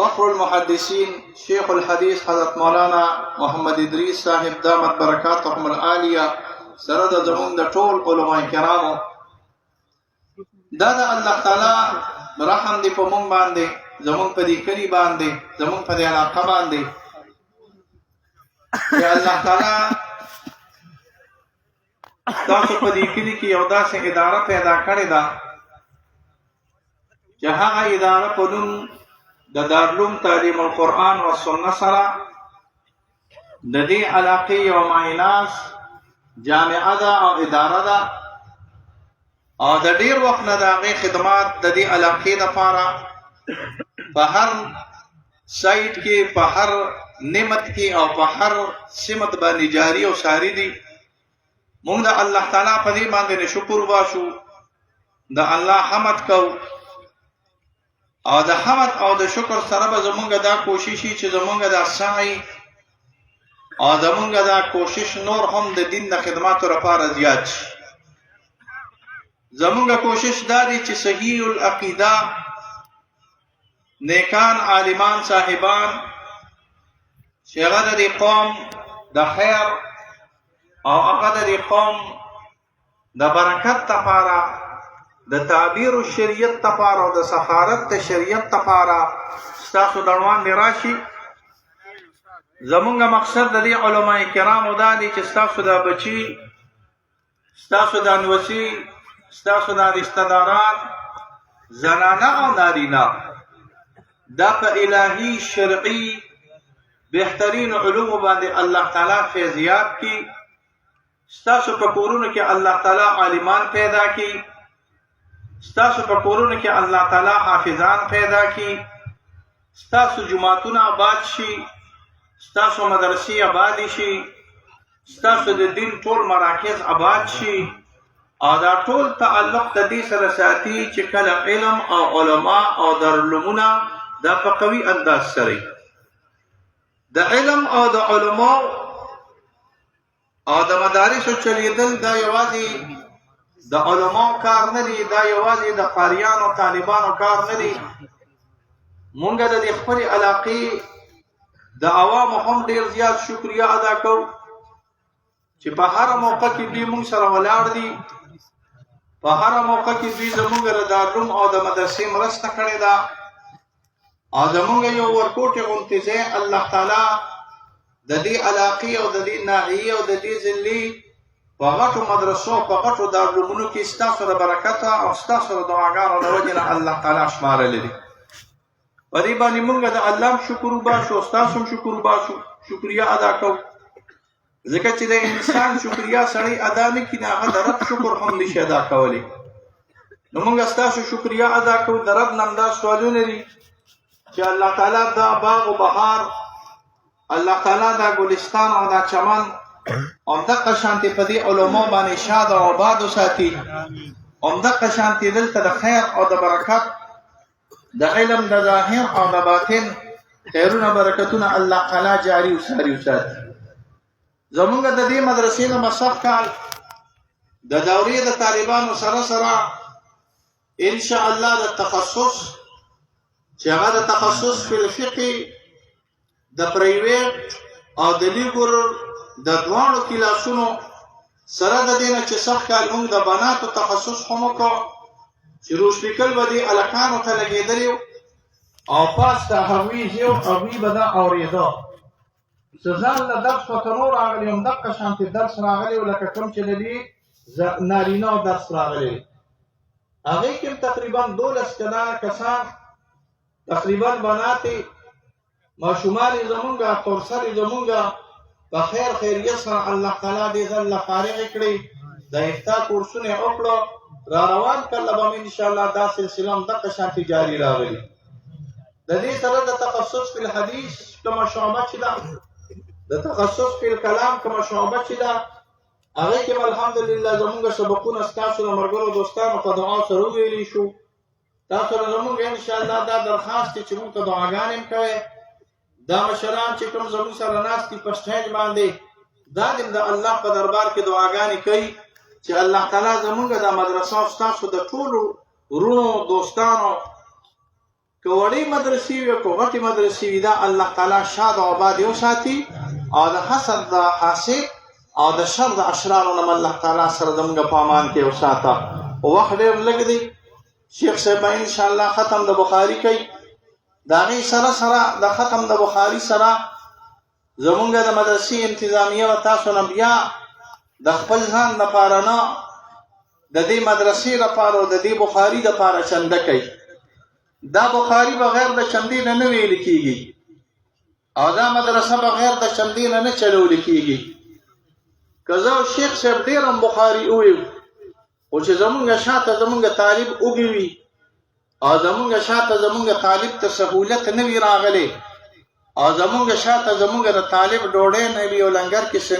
فخر المحدثين شيخ الحديث حضرت مولانا محمد ادریس صاحب دامت برکاتهم العالیه سره د زمونږ د ټول علماء کرامو دا د الله تعالی رحم دی په مونږ باندې زمونږ په دې کلی باندې زمونږ په دې علاقه باندې چې الله تعالی تاسو په دې کلی کې یو داسې اداره پیدا کړې ده چې هغه اداره په نوم د دارالعلوم تعلیم القرآن و سنت سره د دې علاقې یو مایناس جامعه ده او اداره ده او د ډیر وخت نه د هغې خدمات د دې علاقې لپاره په هر سایټ کې په هر نعمت کې او په هر سمت باندې جاری او ساری دي مونږ د الله تعالی په دې باندې شکر وباسو د الله حمد کو او د حمد او د شکر سره به زمونږ دا کوشش چې زمونږ د سعی او زمونږ دا کوشش نور هم د دین د خدماتو لپاره زیات شي زمونږ کوشش دا دی چې صحیح العقیده نیکان عالمان صاحبان چې هغه د دې قوم د خیر او هغه د دې قوم د برکت لپاره د تعبیر الشریعت لپاره او د سفارت د شریعت لپاره ستاسو د وړاندې راشي زمونږ مقصد د دې علماء کرامو دا دی چې ستاسو د بچي ستاسو د انوسي ستاسو د رشتہ داران زنانه او نارینه دا په الهي شرعي بهترین علوم باندې الله تعالی فیضیات کی ستاسو په کورونو کې الله تعالی عالمان پیدا کی ستاسو په کورونو کې الله تعالی حافظان پیدا کی ستاسو جماعتونه آباد شي ستاسو مدرسې آباد شي ستاسو د دین ټول مراکز آباد شي او دا ټول تعلق د دې سره ساتي چې کله علم او علما او دارالعلومونه دا په قوي انداز سره د علم او د علما او د مدارسو چلیدل دا یوازې د علماء کار نه دی دا یوازې د قاریانو طالبانو کار نه دی مونږ د دې خپل علاقې د عوامو هم ډیر زیات شکریا ادا کوو چې په هر موقع کې دوی مونږ سره ولاړ دي په هر موقع کې دوی زمونږ د دارالعلوم او د مدرسې مرسته کړې ده او زمونږ یو ورکوټې غوندې ځای الله تعالی د دې علاقې او د دې ناحیې او د دې ضلعې په غټو مدرسو په غټو دارالعلومونو کې ستاسو د برکته او ستاسو د دعاګانو د وجې نه الله تعالی شمارلی دی په دې باندې مونږ د الله هم شکر وباسو او ستاسو هم شکر وباسو شکریا ادا کوو ځکه چې د انسان شکریا سړی ادا نه کړي هغه د رب شکر هم نشي ادا کولی نو مونږ ستاسو شکریا ادا کوو د رب نه هم دا سوالونه دي چې الله تعالی دا باغ و بهار الله تعالی دا ګلستان او دا چمن همدغه شانتې په دې علماء باندې شاد او آباد وساتي همدغه شانتې دلته د خیر او د برکت د علم د ظاهر او د باطن خیرونه برکتونه الله تعالی جاری وساري وساتي زمونږ د دې مدرسې نه مصرف کال د دورې د طالبانو سره سره ان شاء الله د تخصص چې هغه د تخصص په الفقه د پرایویټ او د لیګور د دوانو کلاسونو سره د دینه چې سخت کال موږ د بناتو تخصص هم وکړو چې روشلیکل به دې الکانو ته لګېدلی او پاس ته هغوی یو هغوی به دا اورېده چې ځان له درس ورته نور راغلی همدغه شانتې درس راغلی و لکه کوم چې د دې نارینه درس راغلی هغې کې تقریبا 12 کلانه کسان تقریبا بناتې ماشومان یې زمونږ تورسر یې زمونږ په خیر خیریت سره الله تعالی دې ځل له فارغ کړي د افتا کورسونه یې وکړو را روان کله به ان شاء الله دا سلسله هم دغه شانتې جاري راغلي د دې سره د تخصص په الحدیث کومه شعبه چې ده د تخصص په الکلام کومه شعبه چې ده هغې کې الحمدلله زمونږ سبقونه ستاسو د ملګرو دوستانو په دعا سره وویلی شو تاسو سره زمونږ انشاءالله دا درخواست دی چې مونږ ته دعاګانې هم کوئ دا مشران چې کوم زمونږ سره ناست دي په سټیج باندې دا دې د الله په دربار کې دعاګانې کوي چې الله تعالی زمونږ د مدرسه او ستاسو د ټولو ورونو دوستانو که وړې مدرسې وي که غټې مدرسې وي دا الله تعالی شاد او آباد وساتي او د حسد د حاسد او د شر د اشرارو نه الله تعالی سره زموږ په امان کې وساته. وخت ډېر لږ دی. شیخ صاحب انشاءالله ختم د بخاري کوي. د هغې سره سره د ختم د بخاري سره زمونږ د مدرسې انتظامیه و تاسو نه بیا د خپل ځان لپاره نه د دې مدرسې لپاره او د دې بخاري لپاره چنده کوي. دا بخاري بغیر د چندې نه ویل کېږي او دا مدرسه بغیر د چندې نه چلول کېږي. که زه او شیخ صاحب ډېر هم بخاري وویو خو چې زمونږ شاته زمونږ طالب اوږې وي او زمونږ شاته زمونږ طالب ته سهولت نه وي راغلی او زمونږ شاته زمونږ د طالب ډوډۍ نه وي او لنګر کې څه